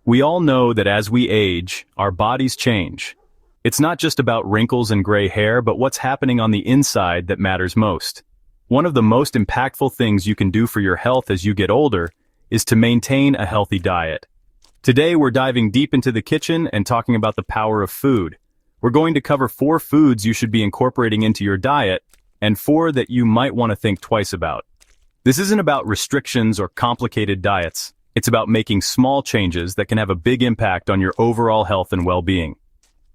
We all know that as we age, our bodies change. It's not just about wrinkles and gray hair, but what's happening on the inside that matters most. One of the most impactful things you can do for your health as you get older is to maintain a healthy diet. Today, we're diving deep into the kitchen and talking about the power of food. We're going to cover 4 foods you should be incorporating into your diet and 4 that you might want to think twice about. This isn't about restrictions or complicated diets. It's about making small changes that can have a big impact on your overall health and well-being.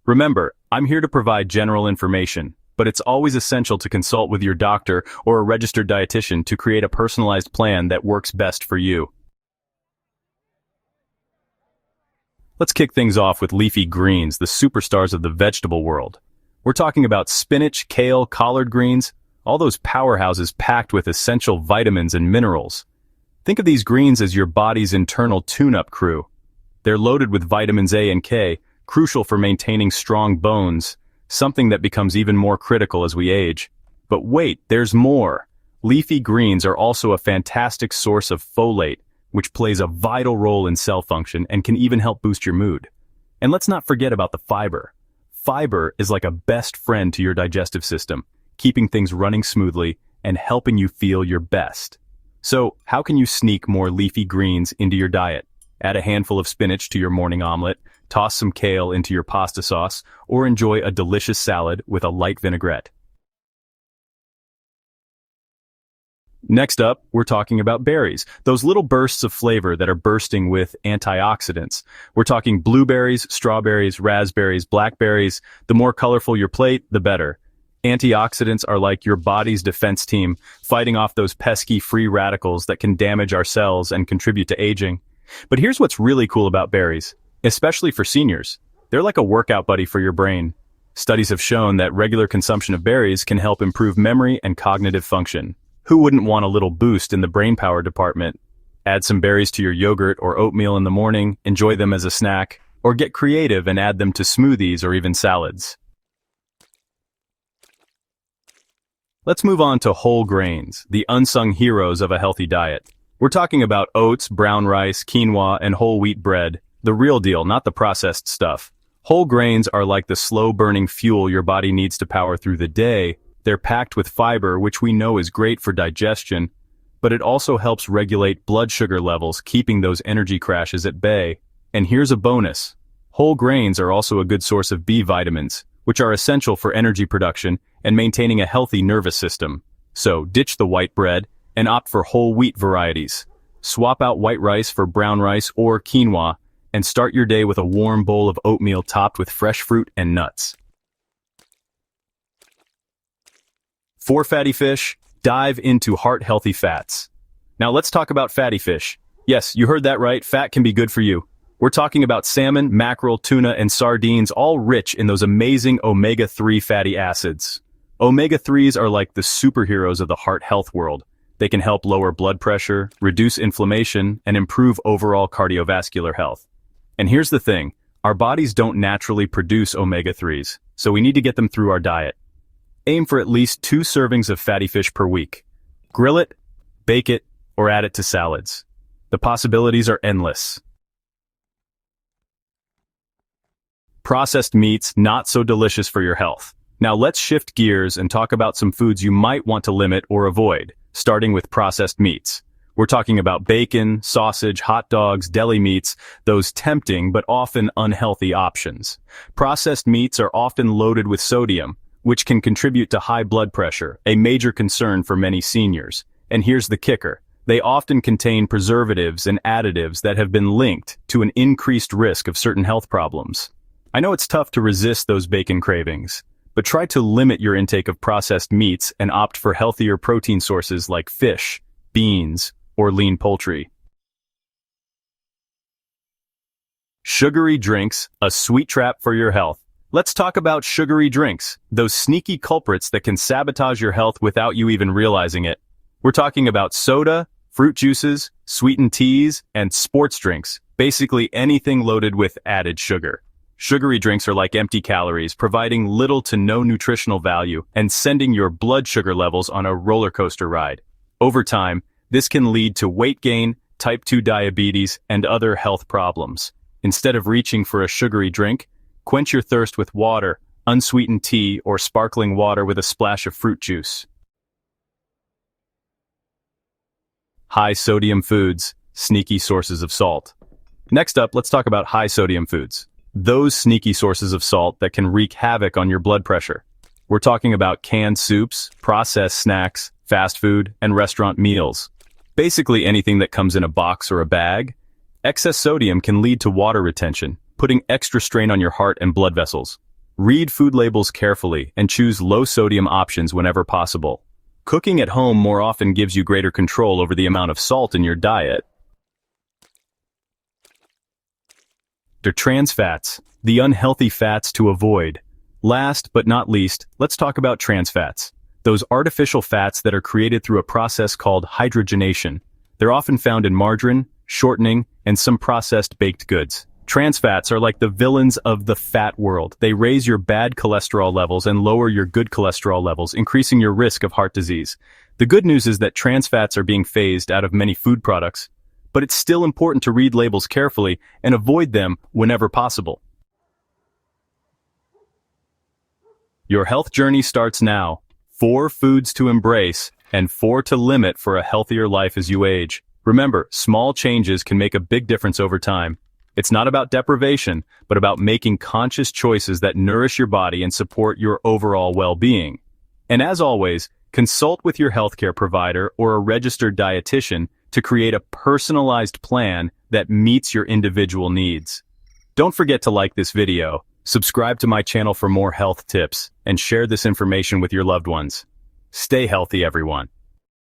Remember, I'm here to provide general information, but it's always essential to consult with your doctor or a registered dietitian to create a personalized plan that works best for you. Let's kick things off with leafy greens, the superstars of the vegetable world. We're talking about spinach, kale, collard greens, all those powerhouses packed with essential vitamins and minerals. Think of these greens as your body's internal tune-up crew. They're loaded with vitamins A and K, crucial for maintaining strong bones, something that becomes even more critical as we age. But wait, there's more. Leafy greens are also a fantastic source of folate, which plays a vital role in cell function and can even help boost your mood. And let's not forget about the fiber. Fiber is like a best friend to your digestive system, keeping things running smoothly and helping you feel your best. So, how can you sneak more leafy greens into your diet? Add a handful of spinach to your morning omelet, toss some kale into your pasta sauce, or enjoy a delicious salad with a light vinaigrette. Next up, we're talking about berries, those little bursts of flavor that are bursting with antioxidants. We're talking blueberries, strawberries, raspberries, blackberries. The more colorful your plate, the better. Antioxidants are like your body's defense team, fighting off those pesky free radicals that can damage our cells and contribute to aging. But here's what's really cool about berries, especially for seniors. They're like a workout buddy for your brain. Studies have shown that regular consumption of berries can help improve memory and cognitive function. Who wouldn't want a little boost in the brain power department? Add some berries to your yogurt or oatmeal in the morning, enjoy them as a snack, or get creative and add them to smoothies or even salads. Let's move on to whole grains, the unsung heroes of a healthy diet. We're talking about oats, brown rice, quinoa, and whole wheat bread. The real deal, not the processed stuff. Whole grains are like the slow-burning fuel your body needs to power through the day. They're packed with fiber, which we know is great for digestion, but it also helps regulate blood sugar levels, keeping those energy crashes at bay. And here's a bonus. Whole grains are also a good source of B vitamins, which are essential for energy production and maintaining a healthy nervous system. So ditch the white bread and opt for whole wheat varieties. Swap out white rice for brown rice or quinoa, and start your day with a warm bowl of oatmeal topped with fresh fruit and nuts. For fatty fish, dive into heart-healthy fats. Now let's talk about fatty fish. Yes, you heard that right, fat can be good for you. We're talking about salmon, mackerel, tuna, and sardines, all rich in those amazing omega-3 fatty acids. Omega-3s are like the superheroes of the heart health world. They can help lower blood pressure, reduce inflammation, and improve overall cardiovascular health. And here's the thing, our bodies don't naturally produce omega-3s, so we need to get them through our diet. Aim for at least 2 servings of fatty fish per week. Grill it, bake it, or add it to salads. The possibilities are endless. Processed meats, not so delicious for your health. Now let's shift gears and talk about some foods you might want to limit or avoid, starting with processed meats. We're talking about bacon, sausage, hot dogs, deli meats, those tempting but often unhealthy options. Processed meats are often loaded with sodium, which can contribute to high blood pressure, a major concern for many seniors. And here's the kicker. They often contain preservatives and additives that have been linked to an increased risk of certain health problems. I know it's tough to resist those bacon cravings, but try to limit your intake of processed meats and opt for healthier protein sources like fish, beans, or lean poultry. Sugary drinks, a sweet trap for your health. Let's talk about sugary drinks, those sneaky culprits that can sabotage your health without you even realizing it. We're talking about soda, fruit juices, sweetened teas, and sports drinks, basically anything loaded with added sugar. Sugary drinks are like empty calories, providing little to no nutritional value and sending your blood sugar levels on a roller coaster ride. Over time, this can lead to weight gain, type 2 diabetes, and other health problems. Instead of reaching for a sugary drink, quench your thirst with water, unsweetened tea, or sparkling water with a splash of fruit juice. High-sodium foods, sneaky sources of salt. Next up, let's talk about high-sodium foods. Those sneaky sources of salt that can wreak havoc on your blood pressure. We're talking about canned soups, processed snacks, fast food, and restaurant meals. Basically anything that comes in a box or a bag. Excess sodium can lead to water retention, putting extra strain on your heart and blood vessels. Read food labels carefully and choose low-sodium options whenever possible. Cooking at home more often gives you greater control over the amount of salt in your diet. Trans fats, the unhealthy fats to avoid. Last but not least, let's talk about trans fats. Those artificial fats that are created through a process called hydrogenation. They're often found in margarine, shortening, and some processed baked goods. Trans fats are like the villains of the fat world. They raise your bad cholesterol levels and lower your good cholesterol levels, increasing your risk of heart disease. The good news is that trans fats are being phased out of many food products, but it's still important to read labels carefully and avoid them whenever possible. Your health journey starts now. 4 foods to embrace and 4 to limit for a healthier life as you age. Remember, small changes can make a big difference over time. It's not about deprivation, but about making conscious choices that nourish your body and support your overall well-being. And as always, consult with your healthcare provider or a registered dietitian to create a personalized plan that meets your individual needs. Don't forget to like this video, subscribe to my channel for more health tips, and share this information with your loved ones. Stay healthy, everyone.